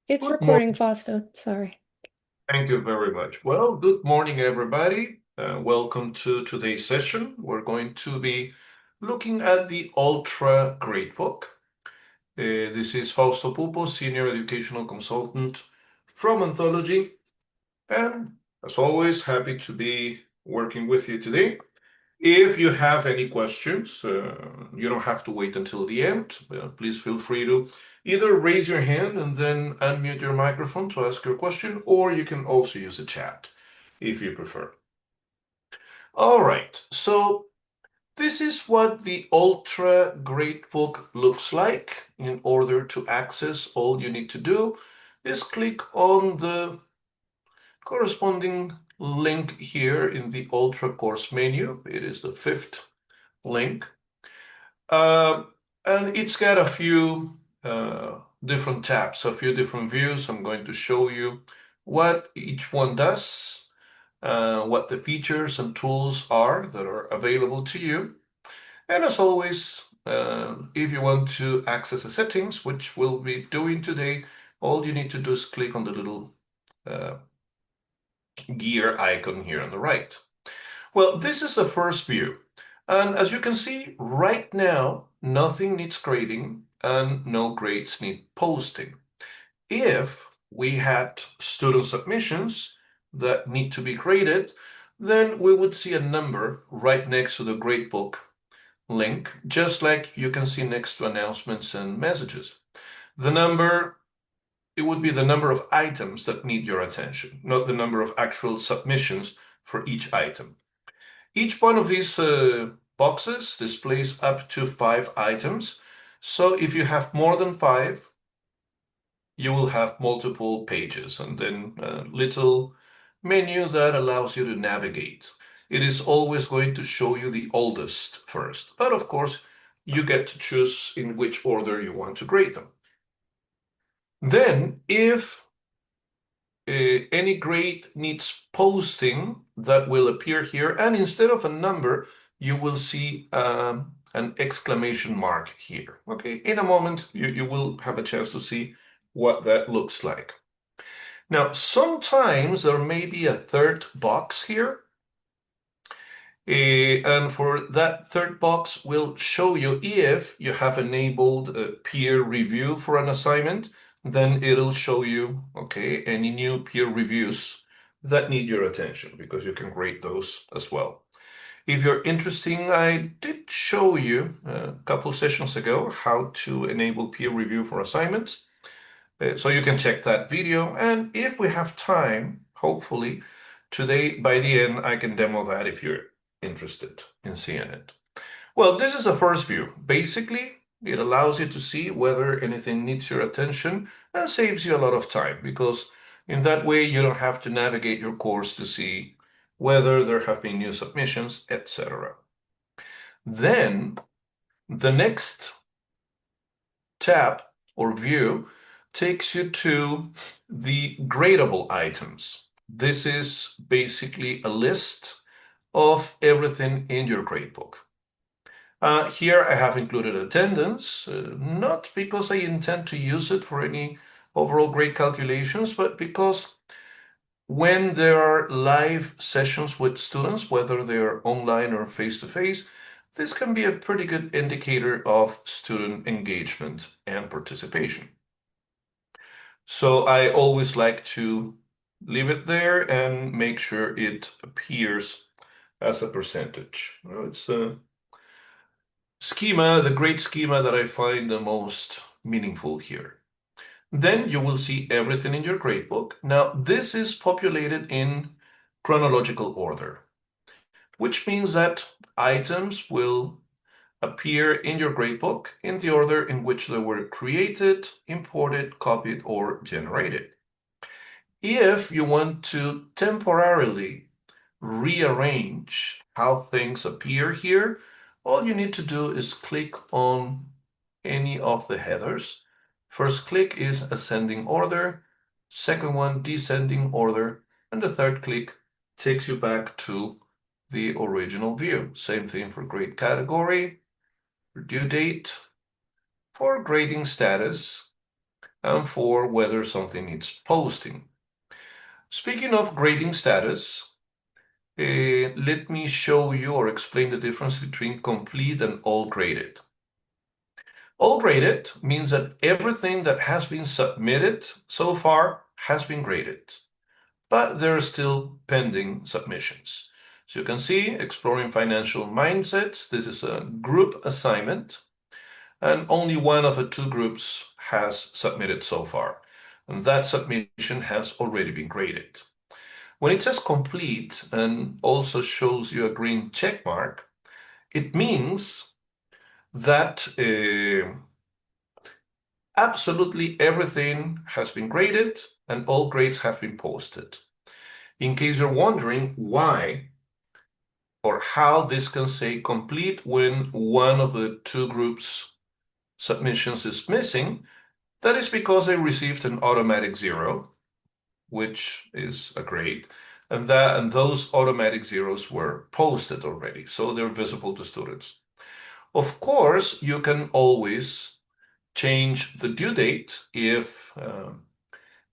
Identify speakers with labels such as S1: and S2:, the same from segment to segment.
S1: It's
S2: Good
S1: recording,
S2: morning.
S1: Fausto. Sorry.
S2: Thank you very much. Well, good morning, everybody. Welcome to today's session. We're going to be looking at the Ultra Gradebook. This is Fausto Pupo, Senior Educational Consultant from Anthology. And as always, happy to be working with you today. If you have any questions, you don't have to wait until the end. Please feel free to either raise your hand and then unmute your microphone to ask your question, or you can also use the chat if you prefer. All right, so this is what the Ultra Gradebook looks like. In order to access, all you need to do is click on the corresponding link here in the Ultra course menu. It is the fifth link. Uh, and it's got a few different tabs, a few different views. I'm going to show you what each one does, what the features and tools are that are available to you. And as always, if you want to access the settings, which we'll be doing today, all you need to do is click on the little uh, gear icon here on the right. Well, this is the first view. And as you can see, right now, nothing needs grading and no grades need posting. If we had student submissions that need to be graded, then we would see a number right next to the gradebook link, just like you can see next to announcements and messages. The number, it would be the number of items that need your attention, not the number of actual submissions for each item. Each one of these boxes displays up to 5 items. So if you have more than 5, you will have multiple pages and then a little menu that allows you to navigate. It is always going to show you the oldest first, but of course, you get to choose in which order you want to grade them. Then, if any grade needs posting, that will appear here, and instead of a number, you will see an exclamation mark here. Okay, in a moment, you will have a chance to see what that looks like. Now, sometimes there may be a third box here, and for that third box will show you if you have enabled peer review for an assignment, then it'll show you, okay, any new peer reviews that need your attention because you can grade those as well. If you're interested, I did show you a couple sessions ago how to enable peer review for assignments. So you can check that video. And if we have time, hopefully today by the end, I can demo that if you're interested in seeing it. Well, this is the first view. Basically, it allows you to see whether anything needs your attention and saves you a lot of time because in that way you don't have to navigate your course to see whether there have been new submissions, etc. Then the next tab or view takes you to the gradable items. This is basically a list of everything in your gradebook. Here I have included attendance, not because I intend to use it for any overall grade calculations, but because when there are live sessions with students, whether they're online or face-to-face, this can be a pretty good indicator of student engagement and participation. So I always like to leave it there and make sure it appears as a percentage. Well, it's a schema, the grade schema that I find the most meaningful here. Then you will see everything in your gradebook. Now, this is populated in chronological order, which means that items will appear in your gradebook in the order in which they were created, imported, copied, or generated. If you want to temporarily rearrange how things appear here, all you need to do is click on any of the headers. First click is ascending order, second one descending order, and the third click takes you back to the original view. Same thing for grade category, for due date, for grading status, and 4 whether something needs posting. Speaking of grading status, let me show you or explain the difference between complete and all graded. All graded means that everything that has been submitted so far has been graded, but there are still pending submissions. So you can see, Exploring Financial Mindsets, this is a group assignment, and only one of the 2 groups has submitted so far, and that submission has already been graded. When it says complete and also shows you a green check mark, it means that absolutely everything has been graded and all grades have been posted. In case you're wondering why or how this can say complete when one of the 2 groups' submissions is missing, that is because they received an automatic 0, which is a grade, and those automatic zeros were posted already, so they're visible to students. Of course, you can always change the due date if,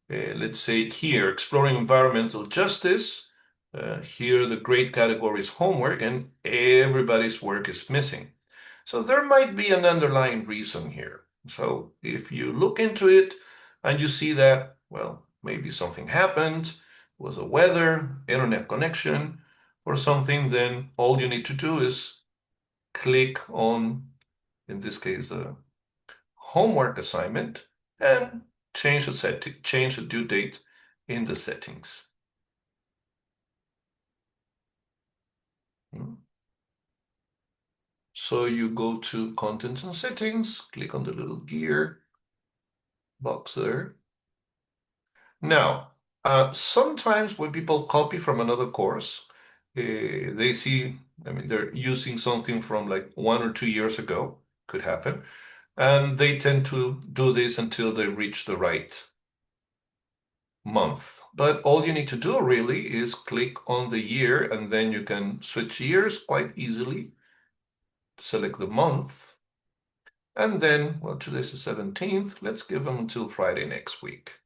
S2: let's say here, Exploring Environmental Justice, here the grade category is homework and everybody's work is missing. So there might be an underlying reason here. So if you look into it and you see that, well, maybe something happened, was a weather, internet connection, or something, then all you need to do is click on, in this case, the homework assignment and change the due date in the settings. So you go to Content and Settings, click on the little gear box there. Now, sometimes when people copy from another course, they see, I mean, they're using something from like 1 or 2 years ago, could happen, and they tend to do this until they reach the right month. But all you need to do really is click on the year, and then you can switch years quite easily. Select the month, and then, well, today's the 17th. Let's give them until Friday next week.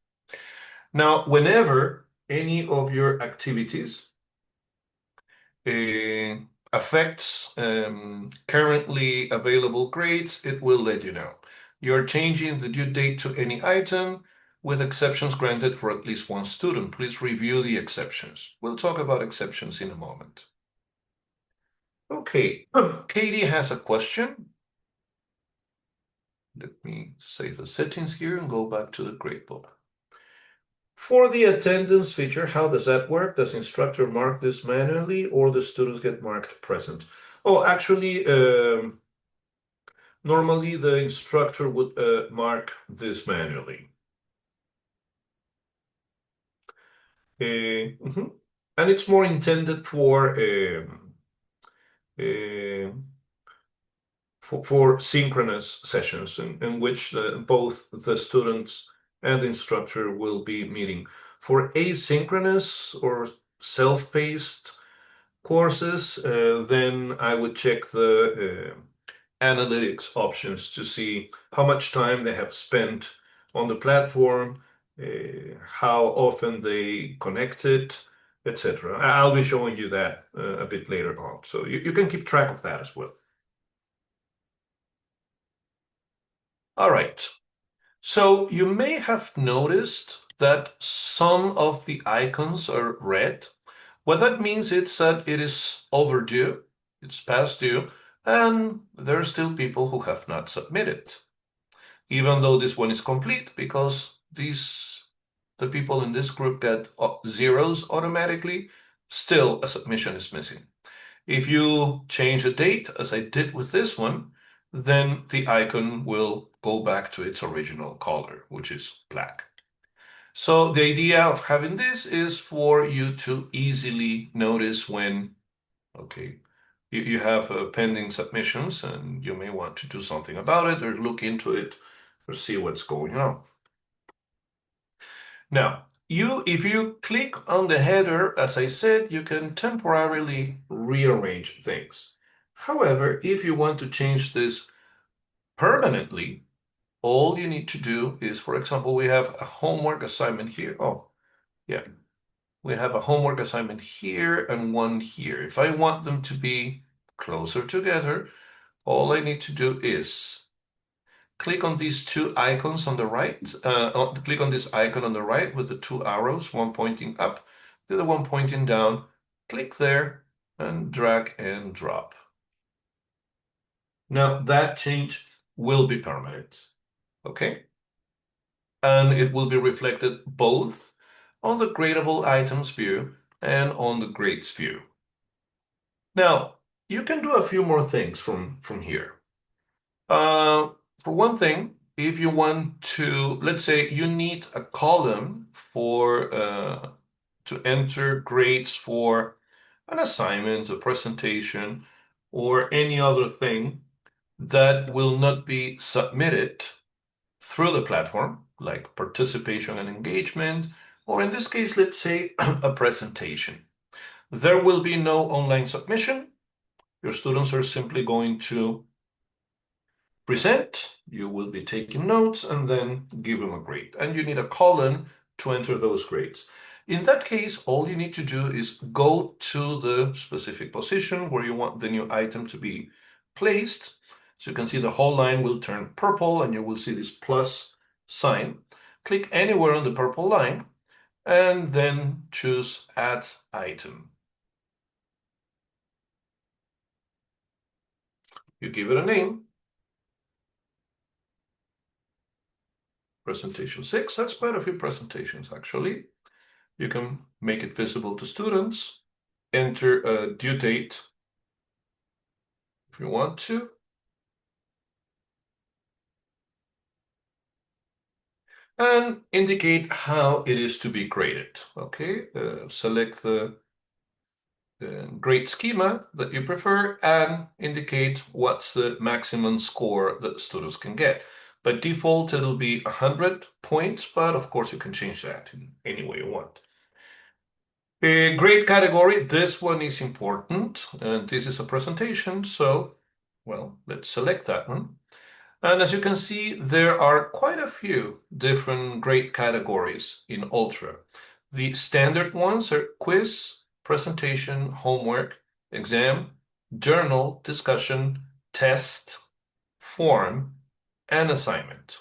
S2: Now, whenever any of your activities affects currently available grades, it will let you know. You're changing the due date to any item with exceptions granted for at least 1 student. Please review the exceptions. We'll talk about exceptions in a moment. Okay, Katie has a question. Let me save the settings here and go back to the gradebook. For the attendance feature, how does that work? Does instructor mark this manually or the students get marked present? Oh, actually, normally the instructor would mark this manually. Mhm. And it's more intended for synchronous sessions in which both the students and the instructor will be meeting. For asynchronous or self-paced courses, then I would check the analytics options to see how much time they have spent on the platform, how often they connected, etc. I'll be showing you that a bit later on, so you can keep track of that as well. All right. So you may have noticed that some of the icons are red. What that means is that it is overdue, it's past due, and there are still people who have not submitted. Even though this one is complete, because the people in this group get zeros automatically, still a submission is missing. If you change the date, as I did with this one, then the icon will go back to its original color, which is black. So the idea of having this is for you to easily notice when, okay, you have pending submissions and you may want to do something about it or look into it or see what's going on. Now, if you click on the header, as I said, you can temporarily rearrange things. However, if you want to change this permanently, all you need to do is, for example, we have a homework assignment here. Oh, yeah. We have a homework assignment here and one here. If I want them to be closer together, all I need to do is click on these two icons on the right. Click on this icon on the right with the two arrows, one pointing up, the other one pointing down. Click there and drag and drop. Now that change will be permanent, okay? And it will be reflected both on the gradable items view and on the grades view. Now, you can do a few more things from here. For one thing, if you want to, let's say you need a column for to enter grades for an assignment, a presentation, or any other thing that will not be submitted through the platform, like participation and engagement, or in this case, let's say a presentation. There will be no online submission. Your students are simply going to present, you will be taking notes, and then give them a grade. And you need a column to enter those grades. In that case, all you need to do is go to the specific position where you want the new item to be placed. So you can see the whole line will turn purple and you will see this plus sign. Click anywhere on the purple line and then choose Add Item. You give it a name. Presentation 6, that's quite a few presentations actually. You can make it visible to students, enter a due date if you want to. And indicate how it is to be graded, okay? Select the grade schema that you prefer and indicate what's the maximum score that students can get. By default, it'll be 100 points, but of course you can change that in any way you want. A grade category, this one is important, and this is a presentation, so, well, let's select that one. And as you can see, there are quite a few different grade categories in Ultra. The standard ones are quiz, presentation, homework, exam, journal, discussion, test, form, and assignment.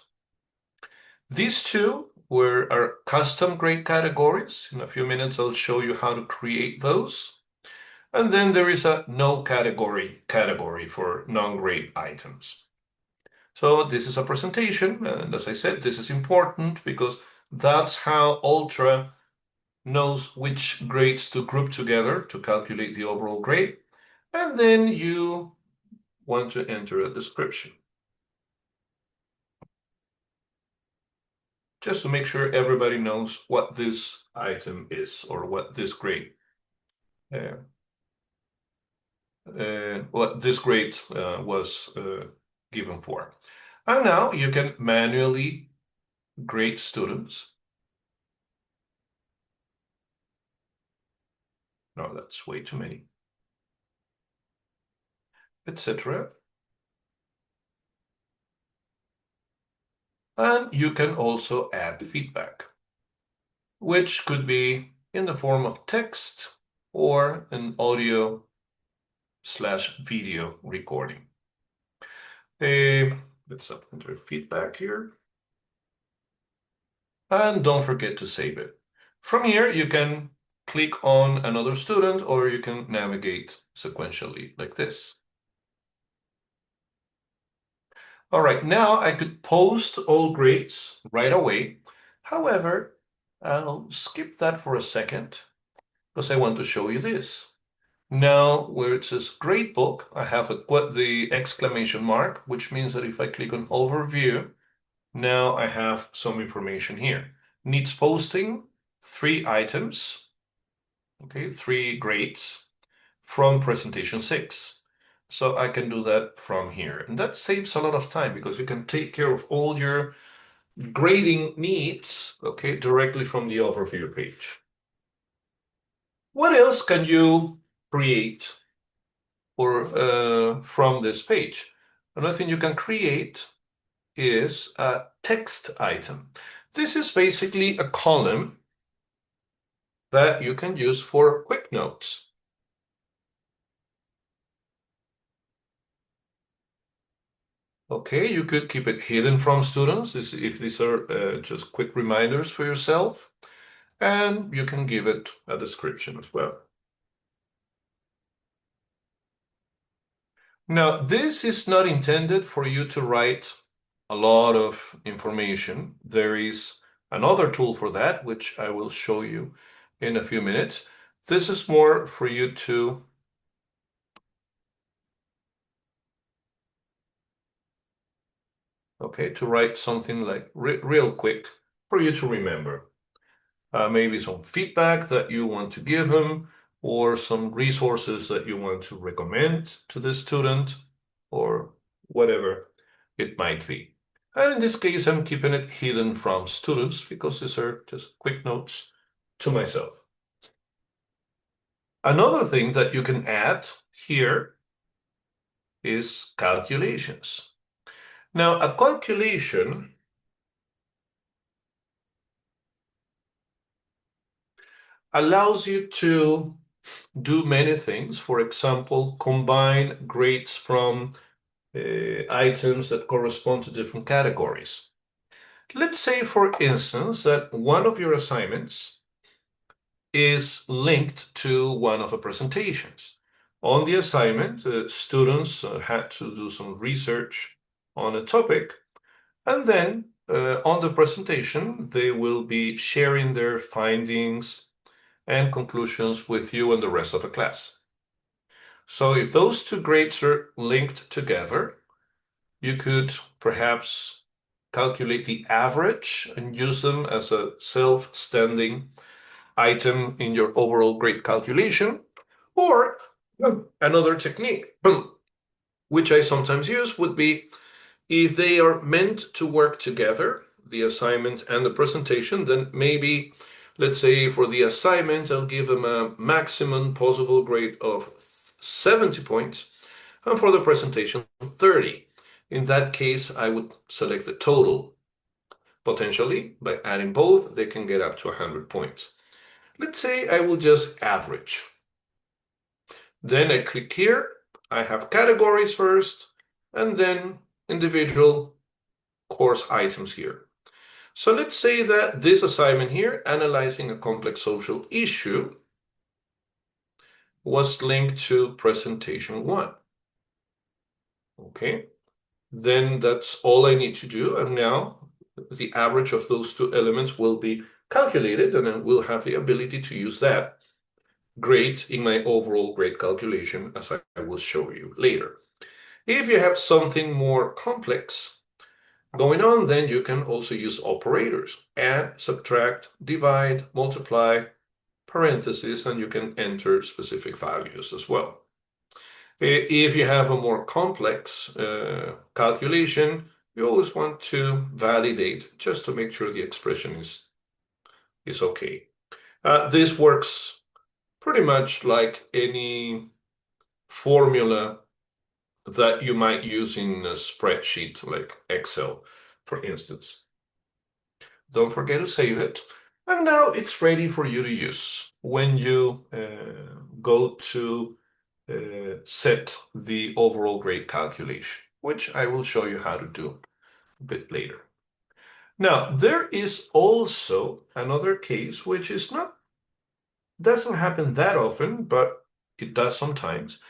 S2: These two are custom grade categories. In a few minutes, I'll show you how to create those. And then there is a no category for non-grade items. So this is a presentation, and as I said, this is important because that's how Ultra knows which grades to group together to calculate the overall grade. And then you want to enter a description, just to make sure everybody knows what this item is or what this grade was given for. And now you can manually grade students. No, that's way too many. Etc. And you can also add feedback, which could be in the form of text or an audio/video recording. Let's enter feedback here. And don't forget to save it. From here, you can click on another student or you can navigate sequentially like this. All right, now I could post all grades right away. However, I'll skip that for a second because I want to show you this. Now, where it says Gradebook, I have the exclamation mark, which means that if I click on Overview, now I have some information here. Needs posting, 3 items, okay, 3 grades from presentation 6. So I can do that from here. And that saves a lot of time because you can take care of all your grading needs, okay, directly from the overview page. What else can you create or from this page? Another thing you can create is a text item. This is basically a column that you can use for quick notes. Okay, you could keep it hidden from students if these are just quick reminders for yourself, and you can give it a description as well. Now, this is not intended for you to write a lot of information. There is another tool for that, which I will show you in a few minutes. This is more for you to, okay, to write something like real quick for you to remember. Maybe some feedback that you want to give them, or some resources that you want to recommend to the student, or whatever it might be. And in this case, I'm keeping it hidden from students because these are just quick notes to myself. Another thing that you can add here is calculations. Now, a calculation allows you to do many things. For example, combine grades from items that correspond to different categories. Let's say, for instance, that one of your assignments is linked to one of the presentations. On the assignment, students had to do some research on a topic, and then on the presentation, they will be sharing their findings and conclusions with you and the rest of the class. So if those two grades are linked together, you could perhaps calculate the average and use them as a self-standing item in your overall grade calculation. Or another technique, which I sometimes use, would be if they are meant to work together, the assignment and the presentation, then maybe, let's say for the assignment, I'll give them a maximum possible grade of 70 points, and for the presentation, 30. In that case, I would select the total. Potentially, by adding both, they can get up to 100 points. Let's say I will just average. Then I click here. I have categories first, and then individual course items here. So let's say that this assignment here, analyzing a complex social issue, was linked to presentation 1. Okay, then that's all I need to do. And now the average of those two elements will be calculated, and I will have the ability to use that grade in my overall grade calculation, as I will show you later. If you have something more complex going on, then you can also use operators: add, subtract, divide, multiply, parentheses, and you can enter specific values as well. If you have a more complex calculation, you always want to validate just to make sure the expression is okay. This works pretty much like any formula that you might use in a spreadsheet like Excel, for instance. Don't forget to save it. And now it's ready for you to use when you go to set the overall grade calculation, which I will show you how to do a bit later. Now, there is also another case which doesn't happen that often, but it does sometimes.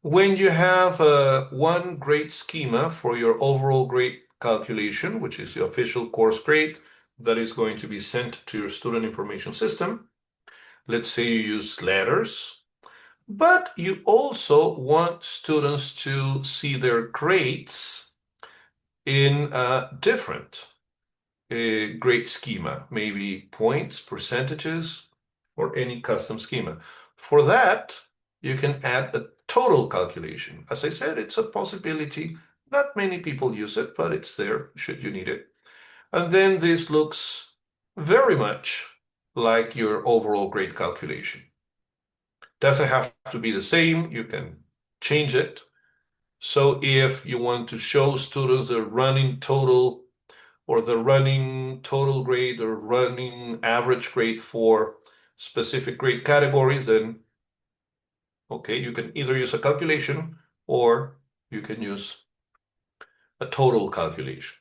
S2: When you have one grade schema for your overall grade calculation, which is the official course grade that is going to be sent to your student information system. Let's say you use letters, but you also want students to see their grades in a different grade schema, maybe points, percentages, or any custom schema. For that, you can add a total calculation. As I said, it's a possibility. Not many people use it, but it's there should you need it. And then this looks very much like your overall grade calculation. Doesn't have to be the same. You can change it. So if you want to show students the running total or the running total grade or running average grade for specific grade categories, then okay, you can either use a calculation or you can use a total calculation.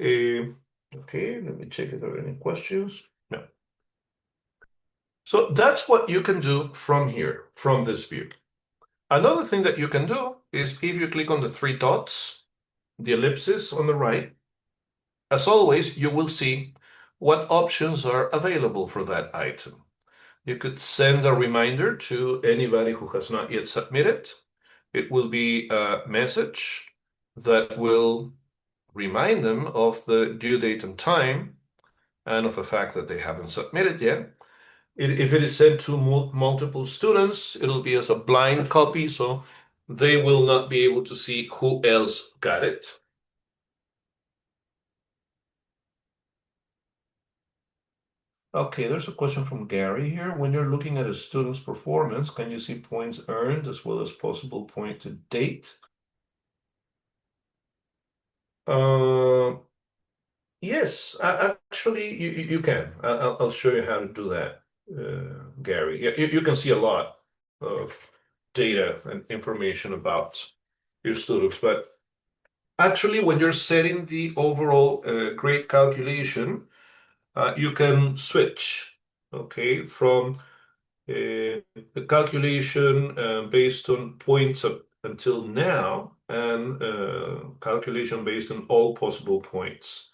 S2: Uh, okay, let me check if there are any questions. No. So that's what you can do from here, from this view. Another thing that you can do is if you click on the three dots, the ellipsis on the right, as always, you will see what options are available for that item. You could send a reminder to anybody who has not yet submitted. It will be a message that will remind them of the due date and time and of the fact that they haven't submitted yet. If it is sent to multiple students, it'll be as a blind copy, so they will not be able to see who else got it. Okay, there's a question from Gary here. When you're looking at a student's performance, can you see points earned as well as possible point to date? Uh, yes, actually, you can. I'll show you how to do that, Gary. You can see a lot of data and information about your students, but actually, when you're setting the overall grade calculation, you can switch, okay, from the calculation based on points up until now and calculation based on all possible points.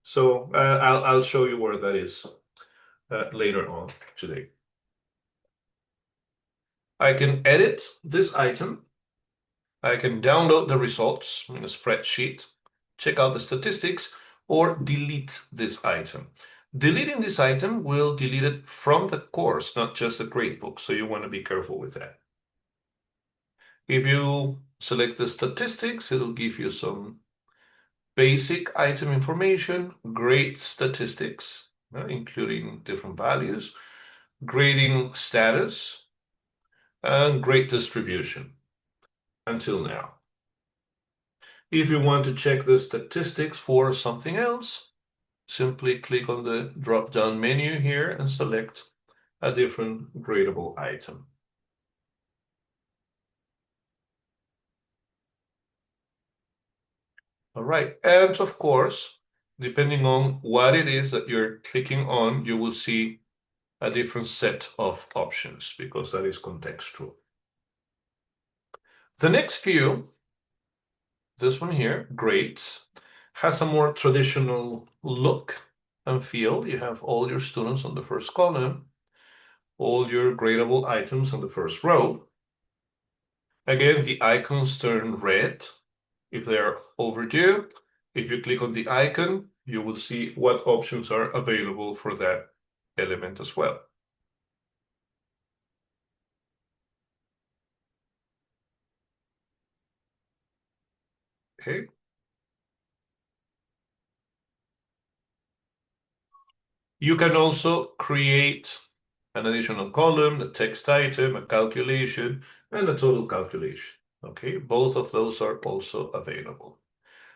S2: So I'll show you where that is later on today. I can edit this item. I can download the results in a spreadsheet, check out the statistics, or delete this item. Deleting this item will delete it from the course, not just the gradebook, so you want to be careful with that. If you select the statistics, it'll give you some basic item information, grade statistics, including different values, grading status, and grade distribution until now. If you want to check the statistics for something else, simply click on the drop-down menu here and select a different gradable item. All right, and of course, depending on what it is that you're clicking on, you will see a different set of options because that is contextual. The next view, this one here, grades, has a more traditional look and feel. You have all your students on the first column, all your gradable items on the first row. Again, the icons turn red if they're overdue. If you click on the icon, you will see what options are available for that element as well. Okay. You can also create an additional column, a text item, a calculation, and a total calculation. Okay, both of those are also available.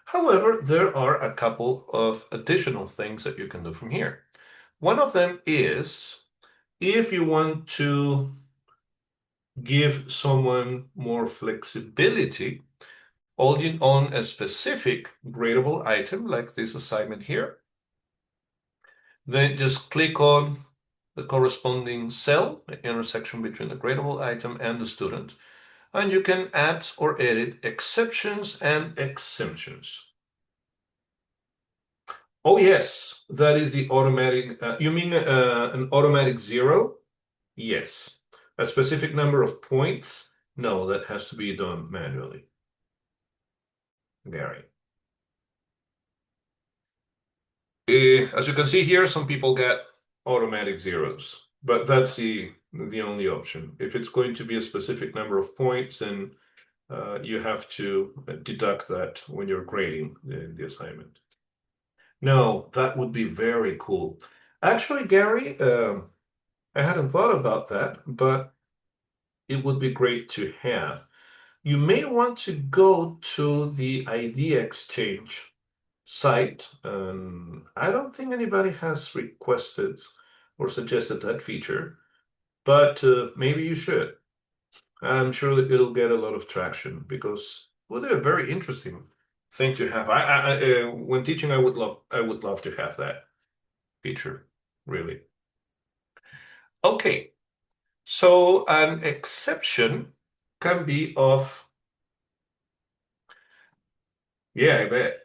S2: However, there are a couple of additional things that you can do from here. One of them is if you want to give someone more flexibility on a specific gradable item, like this assignment here, then just click on the corresponding cell, the intersection between the gradable item and the student, and you can add or edit exceptions and exemptions. Oh yes, that is the automatic, you mean an automatic zero? Yes. A specific number of points? No, that has to be done manually. Gary. As you can see here, some people get automatic zeros, but that's the only option. If it's going to be a specific number of points, then you have to deduct that when you're grading the assignment. No, that would be very cool. Actually, Gary, I hadn't thought about that, but it would be great to have. You may want to go to the idea exchange site. I don't think anybody has requested or suggested that feature, but maybe you should. I'm sure that it'll get a lot of traction because well, they're a very interesting thing to have. When teaching, I would love to have that feature, really. Okay, so an exception can be of, yeah, I bet.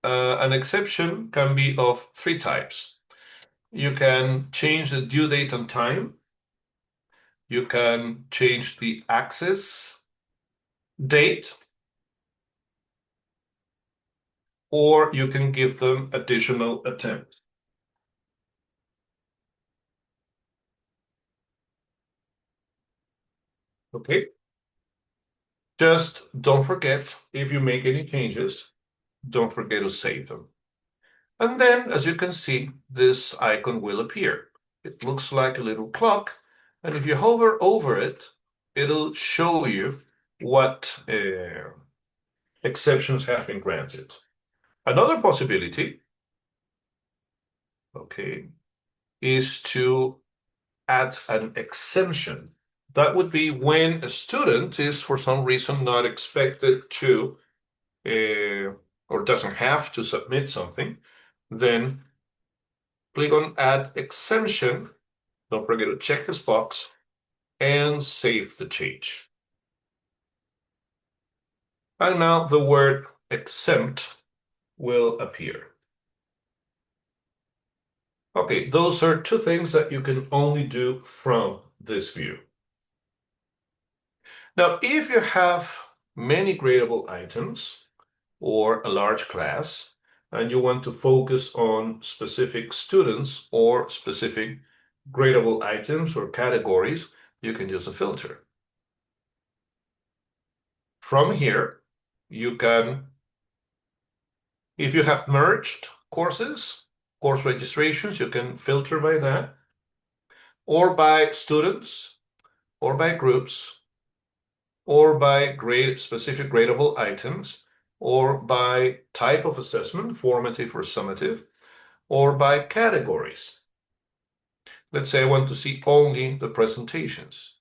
S2: An exception can be of three types. You can change the due date and time. You can change the access date, or you can give them additional attempt. Okay? Just don't forget, if you make any changes, don't forget to save them. And then, as you can see, this icon will appear. It looks like a little clock, and if you hover over it, it'll show you what exceptions have been granted. Another possibility, okay, is to add an exemption. That would be when a student is for some reason not expected to or doesn't have to submit something, then click on Add Exemption. Don't forget to check this box and save the change. And now the word exempt will appear. Okay, those are two things that you can only do from this view. Now, if you have many gradable items or a large class, and you want to focus on specific students or specific gradable items or categories, you can use a filter. From here, you can, if you have merged courses, course registrations, you can filter by that, or by students, or by groups, or by grade specific gradable items, or by type of assessment, formative or summative, or by categories. Let's say I want to see only the presentations.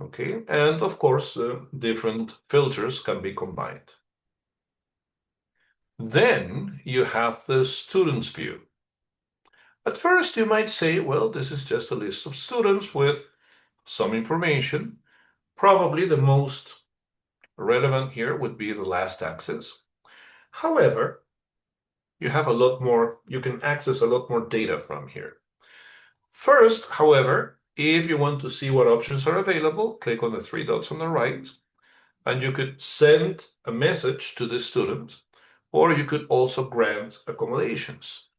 S2: Okay, and of course, different filters can be combined. Then you have the students view. At first, you might say, well, this is just a list of students with some information. Probably the most relevant here would be the last access. However, you have a lot more, you can access a lot more data from here. First, however, if you want to see what options are available, click on the three dots on the right, and you could send a message to the student, or you could also grant accommodations.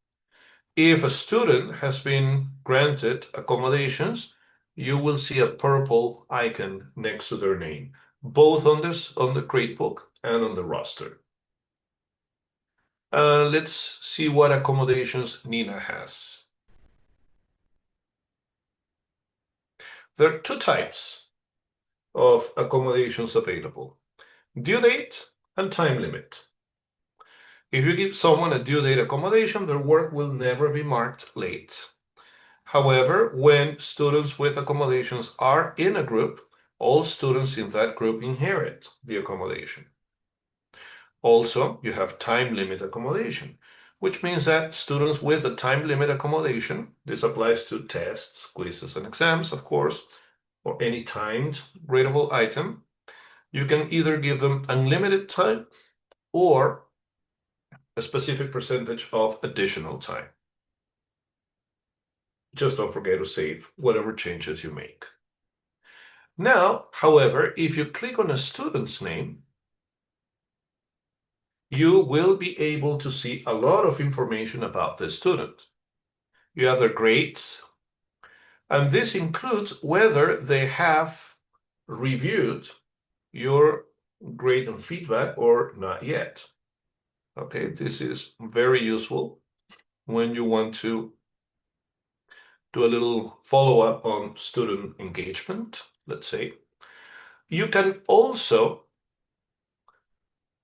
S2: If a student has been granted accommodations, you will see a purple icon next to their name, both on the gradebook and on the roster. Let's see what accommodations Nina has. There are two types of accommodations available: due date and time limit. If you give someone a due date accommodation, their work will never be marked late. However, when students with accommodations are in a group, all students in that group inherit the accommodation. Also, you have time limit accommodation, which means that students with a time limit accommodation, this applies to tests, quizzes, and exams, of course, or any timed gradable item, you can either give them unlimited time or a specific percentage of additional time. Just don't forget to save whatever changes you make. Now, however, if you click on a student's name, you will be able to see a lot of information about the student. You have their grades, and this includes whether they have reviewed your grade and feedback or not yet. Okay, this is very useful when you want to do a little follow-up on student engagement, let's say. You can also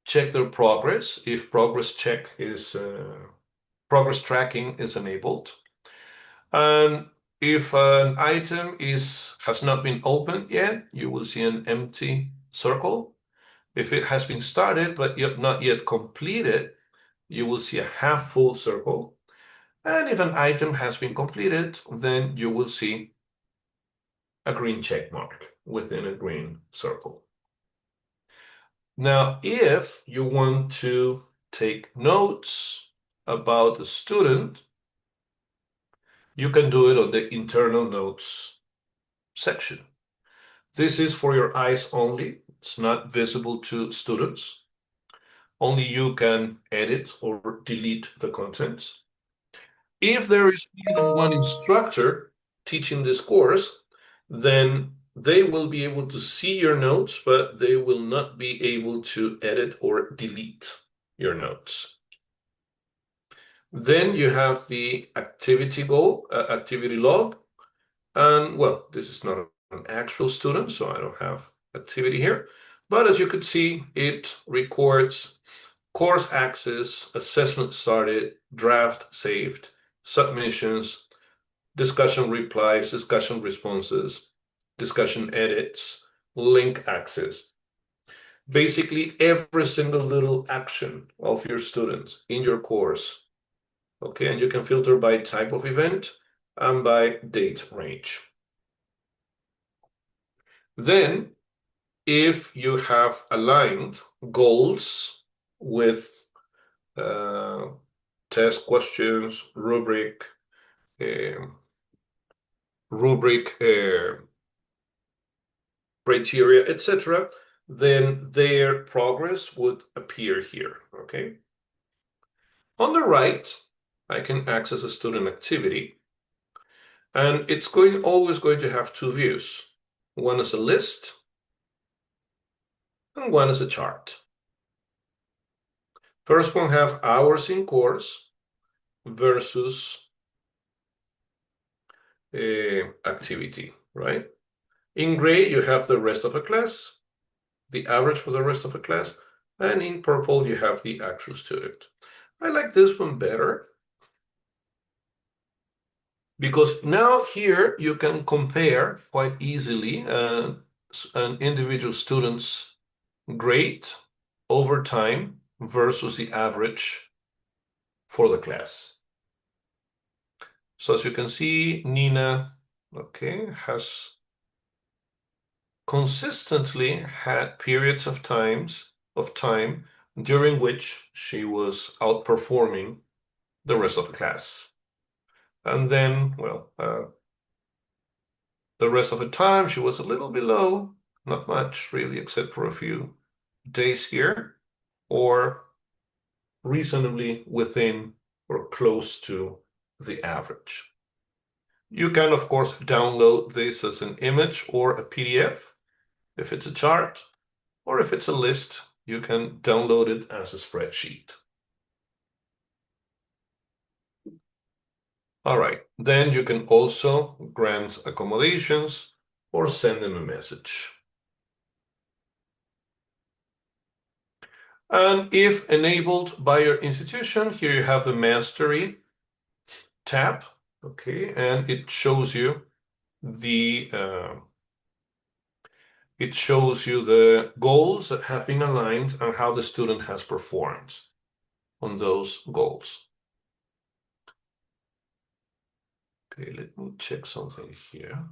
S2: check their progress if progress tracking is enabled. And if an item has not been opened yet, you will see an empty circle. If it has been started but not yet completed, you will see a half full circle. And if an item has been completed, then you will see a green check mark within a green circle. Now, if you want to take notes about a student, you can do it on the internal notes section. This is for your eyes only. It's not visible to students. Only you can edit or delete the contents. If there is more than one instructor teaching this course, then they will be able to see your notes, but they will not be able to edit or delete your notes. Then you have the activity log. And well, this is not an actual student, so I don't have activity here. But as you could see, it records course access, assessment started, draft saved, submissions, discussion replies, discussion responses, discussion edits, link access. Basically, every single little action of your students in your course. Okay, and you can filter by type of event and by date range. Then, if you have aligned goals with test questions, um, rubric criteria, etc., then their progress would appear here, okay? On the right, I can access a student activity, and it's always going to have two views. One is a list, and one is a chart. First one have hours in course versus activity, right? In gray, you have the rest of a class, the average for the rest of a class, and in purple, you have the actual student. I like this one better because now here you can compare quite easily an individual student's grade over time versus the average for the class. So as you can see, Nina, okay, has consistently had periods of time during which she was outperforming the rest of the class. And then, well, the rest of the time she was a little below, not much really, except for a few days here, or reasonably within or close to the average. You can, of course, download this as an image or a PDF if it's a chart, or if it's a list, you can download it as a spreadsheet. All right, then you can also grant accommodations or send them a message. And if enabled by your institution, here you have the Mastery tab, okay, and it shows you the goals that have been aligned and how the student has performed on those goals. Okay, let me check something here.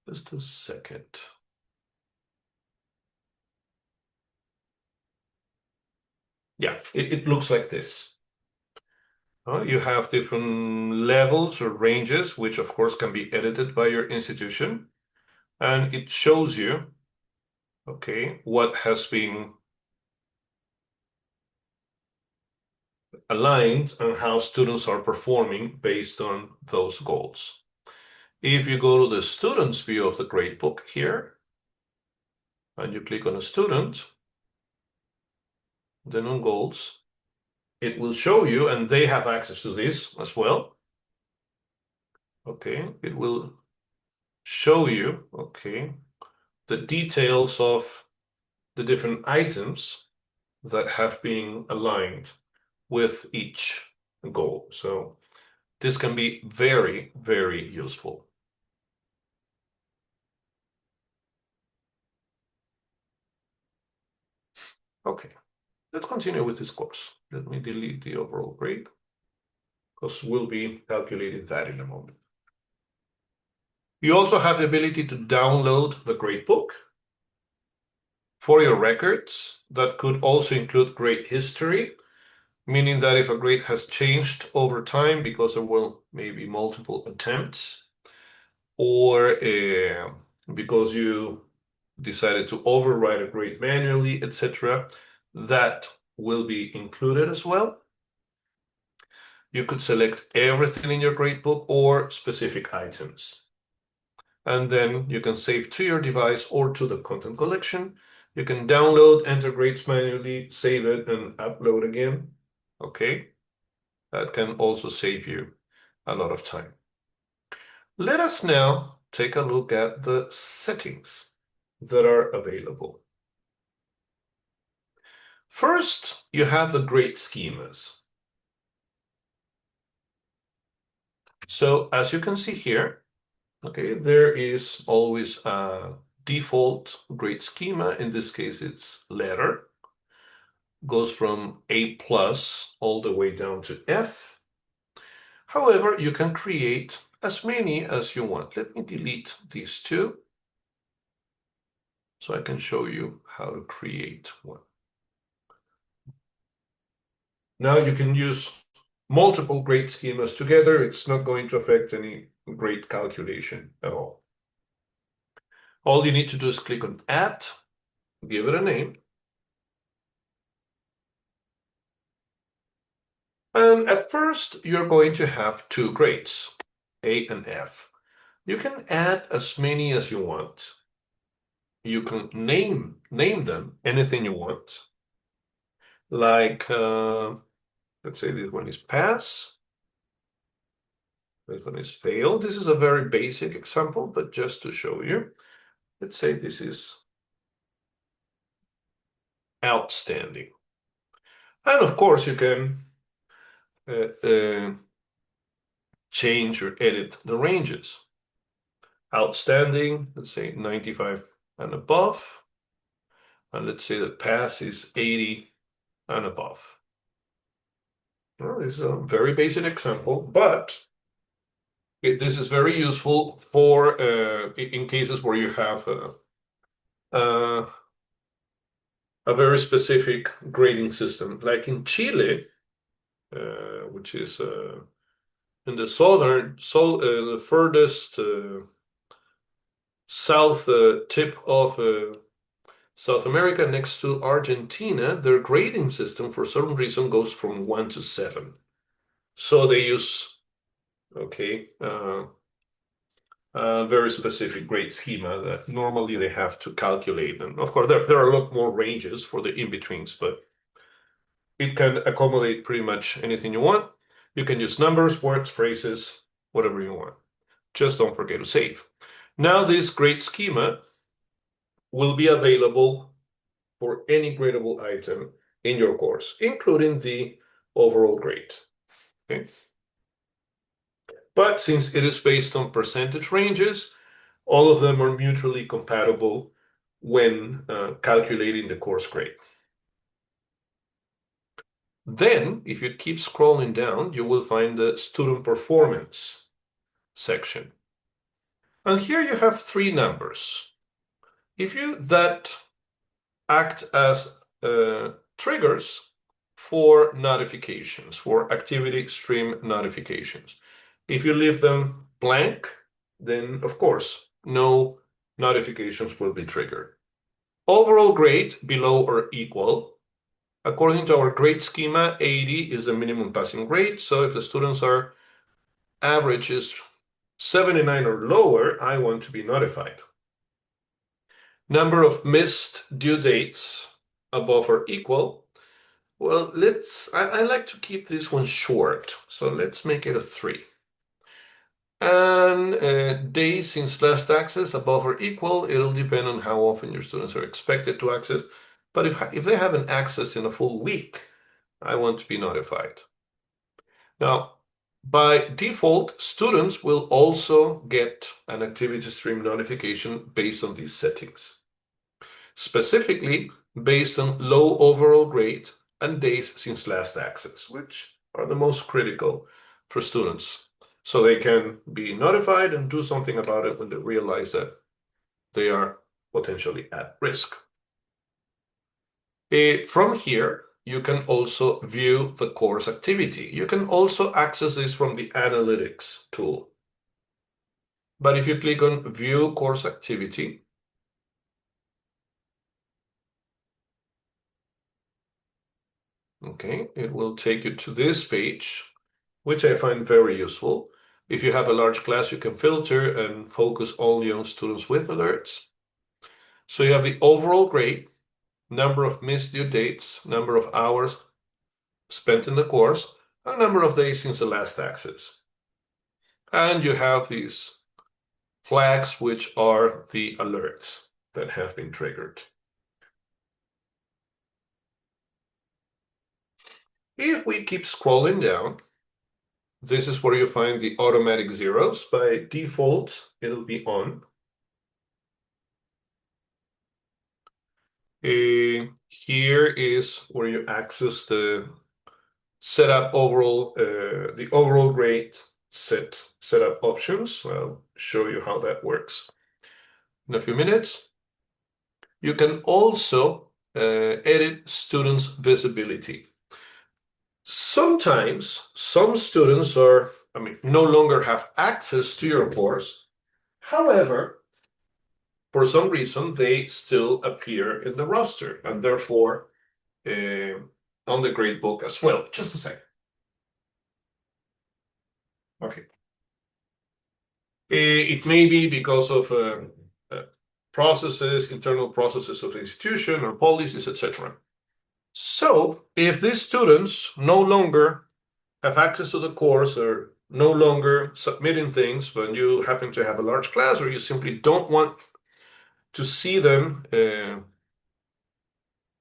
S2: Just a second. Yeah, it looks like this. You have different levels or ranges, which of course can be edited by your institution. And it shows you, okay, what has been aligned and how students are performing based on those goals. If you go to the student's view of the gradebook here, and you click on a student, then on goals, it will show you, and they have access to this as well. Okay, it will show you, okay, the details of the different items that have been aligned with each goal. So this can be very, very useful. Okay, let's continue with this course. Let me delete the overall grade because we'll be calculating that in a moment. You also have the ability to download the gradebook for your records. That could also include grade history, meaning that if a grade has changed over time because there were maybe multiple attempts, or because you decided to override a grade manually, etc., that will be included as well. You could select everything in your gradebook or specific items. And then you can save to your device or to the content collection. You can download, enter grades manually, save it, and upload again. Okay, that can also save you a lot of time. Let us now take a look at the settings that are available. First, you have the grade schemas. So as you can see here, okay, there is always a default grade schema. In this case, it's letter. Goes from A plus all the way down to F. However, you can create as many as you want. Let me delete these two so I can show you how to create one. Now you can use multiple grade schemas together. It's not going to affect any grade calculation at all. All you need to do is click on Add, give it a name. And at first, you're going to have two grades, A and F. You can add as many as you want. You can name them anything you want. Like, let's say this one is pass. This one is fail. This is a very basic example, but just to show you. Let's say this is outstanding. And of course, you can change or edit the ranges. Outstanding, let's say 95 and above. And let's say the pass is 80 and above. Well, this is a very basic example, but this is very useful for in cases where you have a very specific grading system, like in Chile, which is in the the furthest south tip of South America, next to Argentina. Their grading system, for some reason, goes from 1 to 7. So they use, okay, a very specific grade schema that normally they have to calculate. And of course, there are a lot more ranges for the in-betweens, but it can accommodate pretty much anything you want. You can use numbers, words, phrases, whatever you want. Just don't forget to save. Now this grade schema will be available for any gradable item in your course, including the overall grade. Okay? But since it is based on percentage ranges, all of them are mutually compatible when calculating the course grade. Then, if you keep scrolling down, you will find the student performance section. And here you have three numbers. If you that act as triggers for notifications, for activity stream notifications. If you leave them blank, then of course, no notifications will be triggered. Overall grade below or equal. According to our grade schema, 80 is the minimum passing grade. So if the students are average is 79 or lower, I want to be notified. Number of missed due dates above or equal. Well, I like to keep this one short, so let's make it a 3. And days since last access above or equal, it'll depend on how often your students are expected to access. But if they haven't accessed in a full week, I want to be notified. Now, by default, students will also get an activity stream notification based on these settings, specifically based on low overall grade and days since last access, which are the most critical for students, so they can be notified and do something about it when they realize that they are potentially at risk. From here, you can also view the course activity. You can also access this from the analytics tool. But if you click on view course activity, okay, it will take you to this page, which I find very useful. If you have a large class, you can filter and focus only on students with alerts. So you have the overall grade, number of missed due dates, number of hours spent in the course, and number of days since the last access. And you have these flags, which are the alerts that have been triggered. If we keep scrolling down, this is where you find the automatic zeros. By default, it'll be on. Here is where you access the setup overall, the overall grade setup options. I'll show you how that works in a few minutes. You can also edit students' visibility. Sometimes some students no longer have access to your course. However, for some reason, they still appear in the roster and therefore on the gradebook as well. Just a second. Okay. It may be because of processes, internal processes of the institution or policies, etc. So if these students no longer have access to the course or no longer submitting things when you happen to have a large class or you simply don't want to see them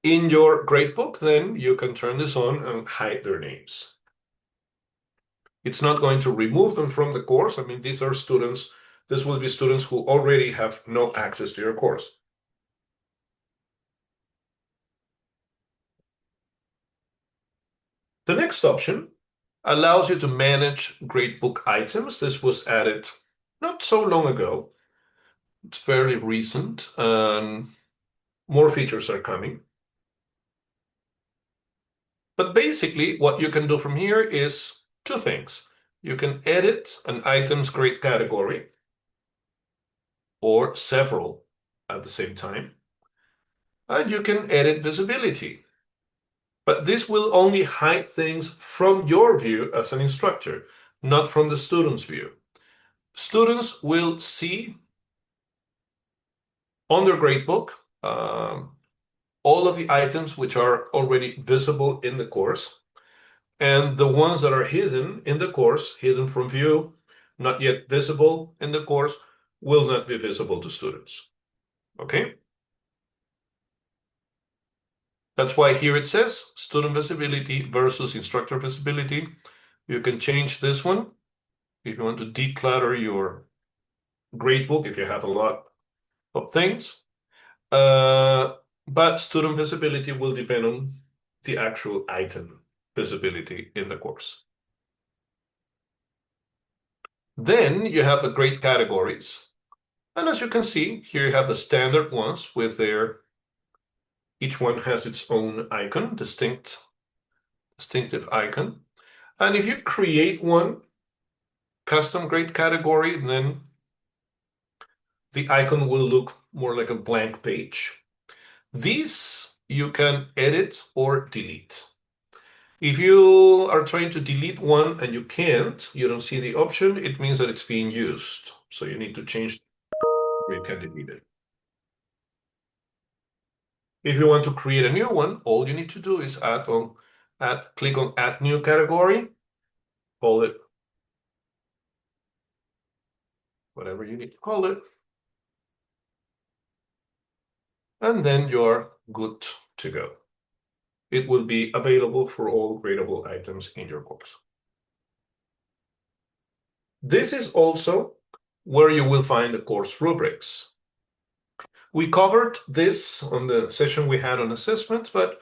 S2: in your gradebook, then you can turn this on and hide their names. It's not going to remove them from the course. I mean, these are students, this will be students who already have no access to your course. The next option allows you to manage gradebook items. This was added not so long ago. It's fairly recent, and more features are coming. But basically, what you can do from here is two things. You can edit an item's grade category or several at the same time, and you can edit visibility. But this will only hide things from your view as an instructor, not from the student's view. Students will see on their gradebook all of the items which are already visible in the course, and the ones that are hidden in the course, hidden from view, not yet visible in the course, will not be visible to students. Okay? That's why here it says student visibility versus instructor visibility. You can change this one if you want to declutter your gradebook, if you have a lot of things. But student visibility will depend on the actual item visibility in the course. Then you have the grade categories. And as you can see, here you have the standard ones with each one has its own icon, distinctive icon. And if you create one custom grade category, then the icon will look more like a blank page. These you can edit or delete. If you are trying to delete one and you can't, you don't see the option, it means that it's being used. So you need to change where you can delete it. If you want to create a new one, all you need to do is add on click on Add New Category, call it whatever you need to call it, and then you're good to go. It will be available for all gradable items in your course. This is also where you will find the course rubrics. We covered this on the session we had on assessments, but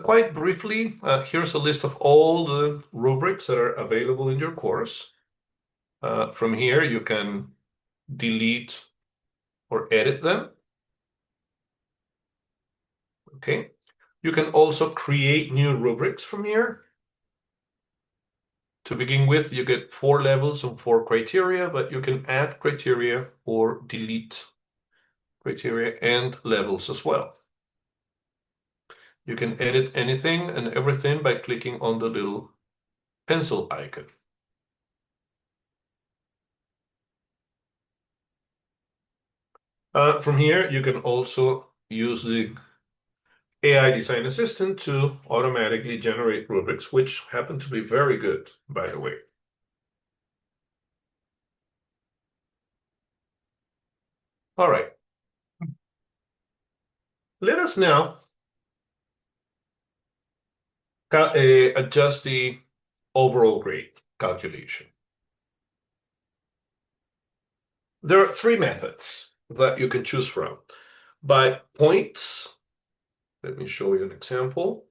S2: quite briefly, here's a list of all the rubrics that are available in your course. From here, you can delete or edit them. Okay. You can also create new rubrics from here. To begin with, you get 4 levels and 4 criteria, but you can add criteria or delete criteria and levels as well. You can edit anything and everything by clicking on the little pencil icon. From here, you can also use the AI Design Assistant to automatically generate rubrics, which happen to be very good, by the way. All right. Let us now adjust the overall grade calculation. There are 3 methods that you can choose from. By points, let me show you an example.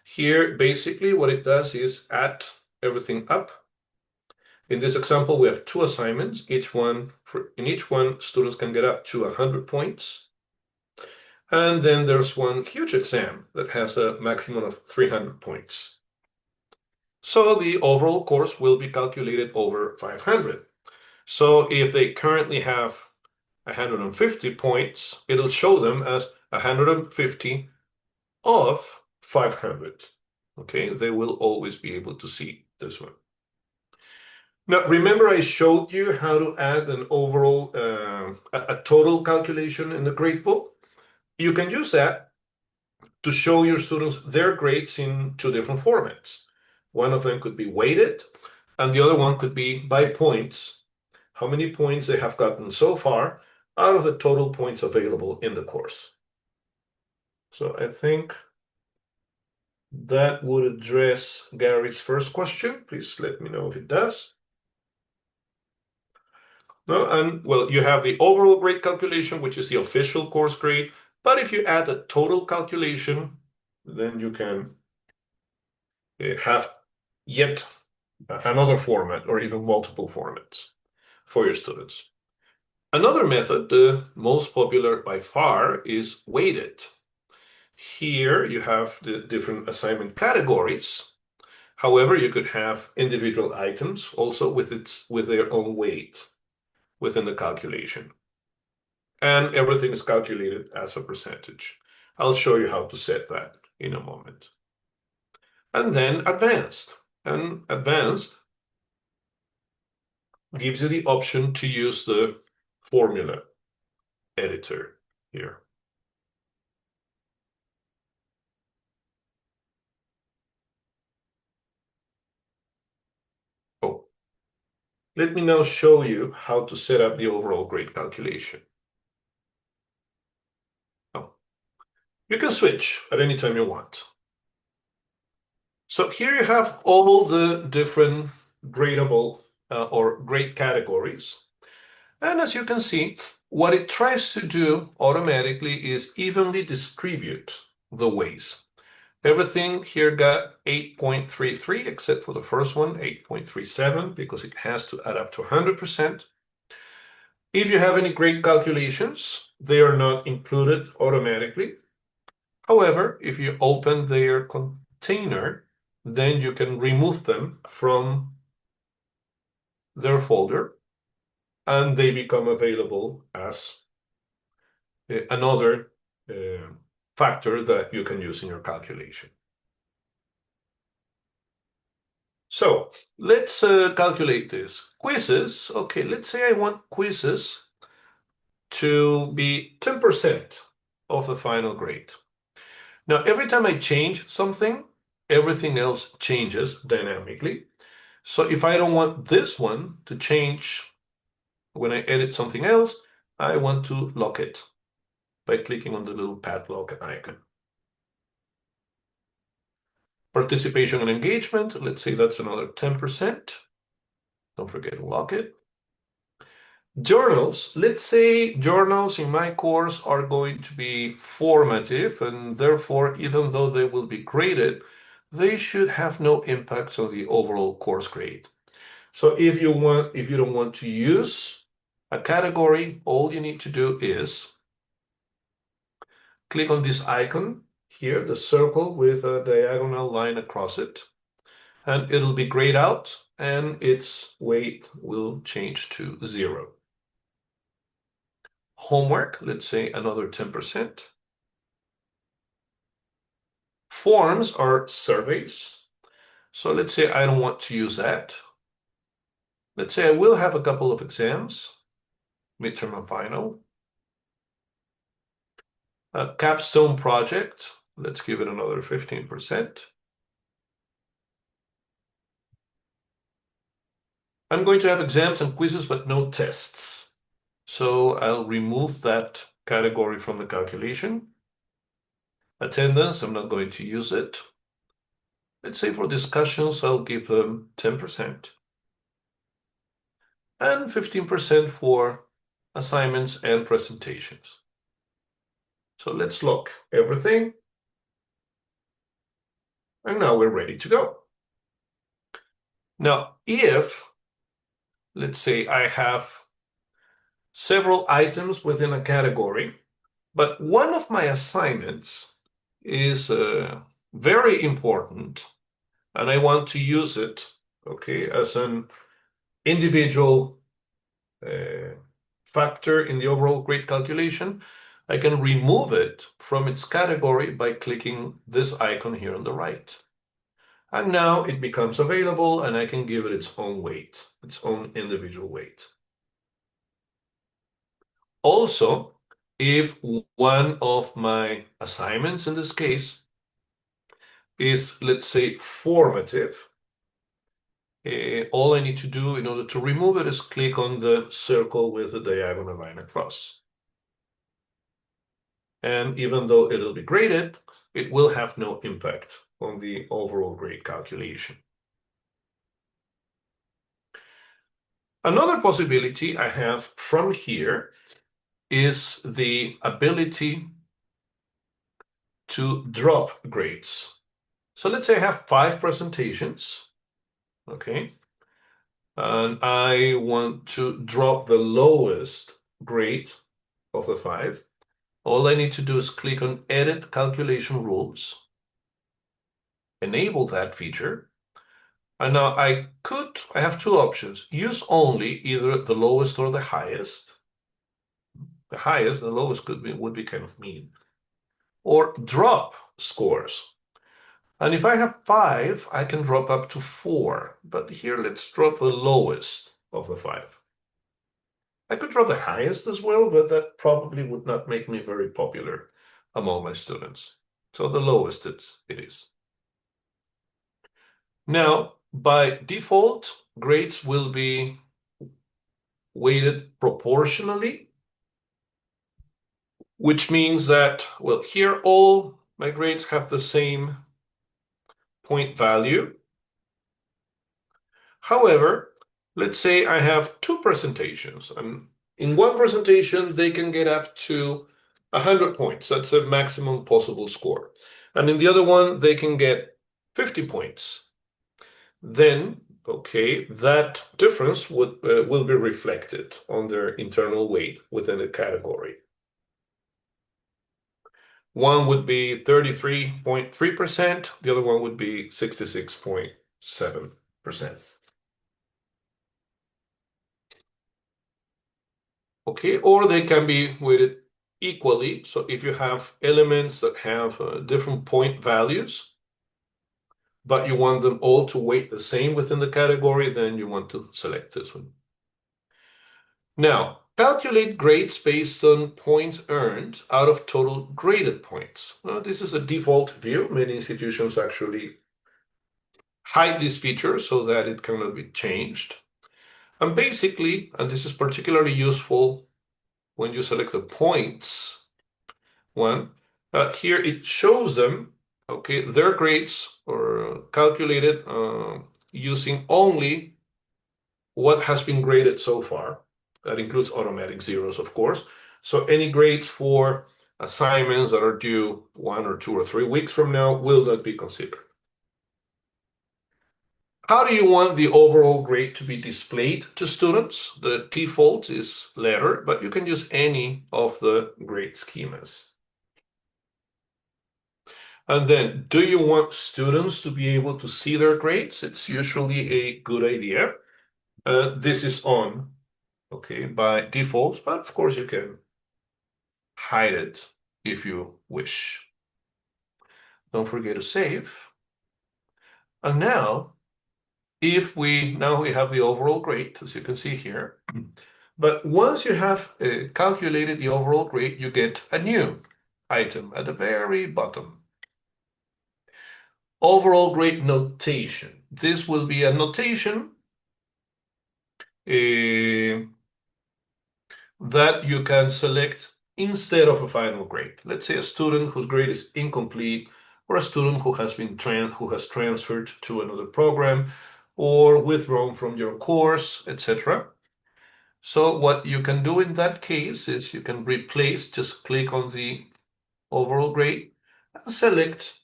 S2: Here, basically what it does is add everything up. In this example, we have 2 assignments. In each one, students can get up to 100 points. And then there's one huge exam that has a maximum of 300 points. So the overall course will be calculated over 500. So if they currently have 150 points, it'll show them as 150 of 500. Okay, they will always be able to see this one. Now, remember I showed you how to add an overall, a total calculation in the gradebook? You can use that to show your students their grades in 2 different formats. One of them could be weighted, and the other one could be by points, how many points they have gotten so far out of the total points available in the course. So I think that would address Gary's first question. Please let me know if it does. No, and well, you have the overall grade calculation, which is the official course grade. But if you add a total calculation, then you can have yet another format or even multiple formats for your students. Another method, the most popular by far, is weighted. Here you have the different assignment categories. However, you could have individual items also with their own weight within the calculation. And everything is calculated as a percentage. I'll show you how to set that in a moment. And then advanced. And advanced gives you the option to use the formula editor here. Oh, let me now show you how to set up the overall grade calculation. Oh, you can switch at any time you want. So here you have all the different gradable or grade categories. And as you can see, what it tries to do automatically is evenly distribute the weights. Everything here got 8.33, except for the first one, 8.37, because it has to add up to 100%. If you have any grade calculations, they are not included automatically. However, if you open their container, then you can remove them from their folder, and they become available as another factor that you can use in your calculation. So let's calculate this. Quizzes, okay, let's say I want quizzes to be 10% of the final grade. Now, every time I change something, everything else changes dynamically. So if I don't want this one to change when I edit something else, I want to lock it by clicking on the little padlock icon. Participation and engagement, let's say that's another 10%. Don't forget to lock it. Journals, let's say journals in my course are going to be formative, and therefore, even though they will be graded, they should have no impact on the overall course grade. So if you don't want to use a category, all you need to do is click on this icon here, the circle with a diagonal line across it, and it'll be grayed out and its weight will change to 0. Homework, let's say another 10%. Forms are surveys. So let's say I don't want to use that. Let's say I will have a couple of exams, midterm and final. A capstone project, let's give it another 15%. I'm going to have exams and quizzes, but no tests. So I'll remove that category from the calculation. Attendance, I'm not going to use it. Let's say for discussions, I'll give them 10%. And 15% for assignments and presentations. So let's lock everything. And now we're ready to go. Now, if, let's say I have several items within a category, but one of my assignments is very important, and I want to use it, okay, as an individual factor in the overall grade calculation, I can remove it from its category by clicking this icon here on the right. And now it becomes available and I can give it its own weight, its own individual weight. Also, if one of my assignments in this case is, let's say, formative, all I need to do in order to remove it is click on the circle with the diagonal line across. And even though it'll be graded, it will have no impact on the overall grade calculation. Another possibility I have from here is the ability to drop grades. So let's say I have 5 presentations, okay? And I want to drop the lowest grade of the 5. All I need to do is click on Edit Calculation Rules, enable that feature, and now I have 2 options. Use only either the lowest or the highest. The highest, the lowest would be kind of mean. Or drop scores. And if I have 5, I can drop up to 4. But here, let's drop the lowest of the 5. I could drop the highest as well, but that probably would not make me very popular among my students. So the lowest it is. Now, by default, grades will be weighted proportionally, which means that, well, here all my grades have the same point value. However, let's say I have 2 presentations, and in one presentation, they can get up to 100 points. That's a maximum possible score. And in the other one, they can get 50 points. Then, okay, that difference will be reflected on their internal weight within a category. One would be 33.3%, the other one would be 66.7%. Okay, or they can be weighted equally. So if you have elements that have different point values, but you want them all to weight the same within the category, then you want to select this one. Now, calculate grades based on points earned out of total graded points. Well, this is a default view. Many institutions actually hide this feature so that it cannot be changed. And basically, and this is particularly useful when you select the points one, here it shows them, okay, their grades are calculated using only what has been graded so far. That includes automatic zeros, of course. So any grades for assignments that are due 1 or 2 or 3 weeks from now will not be considered. How do you want the overall grade to be displayed to students? The default is letter, but you can use any of the grade schemas. And then, do you want students to be able to see their grades? It's usually a good idea. This is on, okay, by default, but of course you can hide it if you wish. Don't forget to save. And now, now we have the overall grade, as you can see here. But once you have calculated the overall grade, you get a new item at the very bottom. Overall grade notation. This will be a notation that you can select instead of a final grade. Let's say a student whose grade is incomplete, or a student who has transferred to another program, or withdrawn from your course, etc. So what you can do in that case is you can replace, just click on the overall grade and select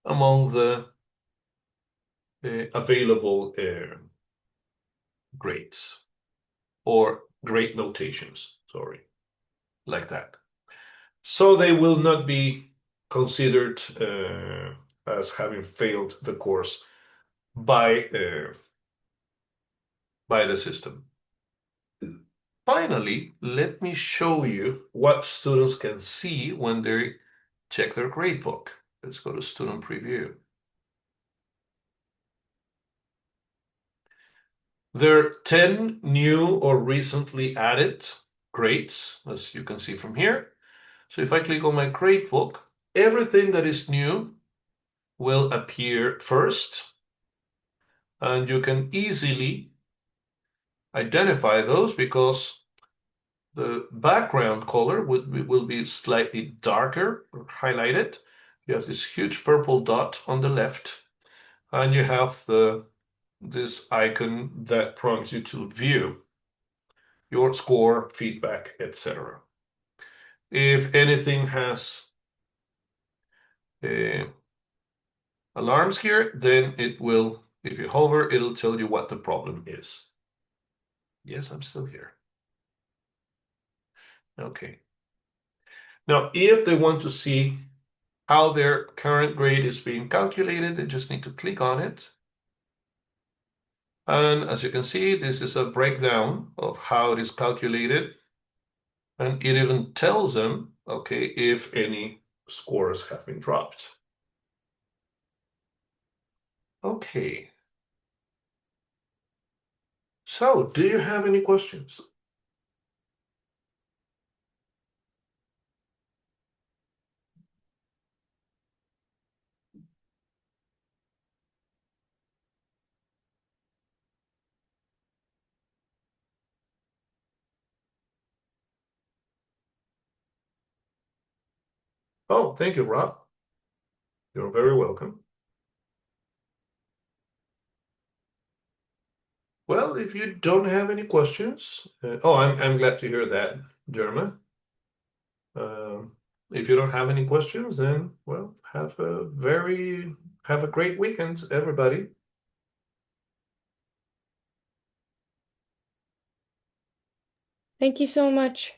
S2: among the available grades or grade notations, sorry, like that. So they will not be considered as having failed the course by the system. Finally, let me show you what students can see when they check their gradebook. Let's go to Student Preview. There are 10 new or recently added grades, as you can see from here. So if I click on my gradebook, everything that is new will appear first, and you can easily identify those because the background color will be slightly darker or highlighted. You have this huge purple dot on the left, and you have this icon that prompts you to view your score, feedback, etc. If anything has alarms here, then it will, if you hover, it'll tell you what the problem is. Yes, I'm still here. Okay. Now, if they want to see how their current grade is being calculated, they just need to click on it. And as you can see, this is a breakdown of how it is calculated. And it even tells them, okay, if any scores have been dropped. Okay. So, do you have any questions? Oh, thank you, Rob. You're very welcome. Well, if you don't have any questions, I'm glad to hear that, Jerma. If you don't have any questions, then well, have a great weekend, everybody.
S1: Thank you so much.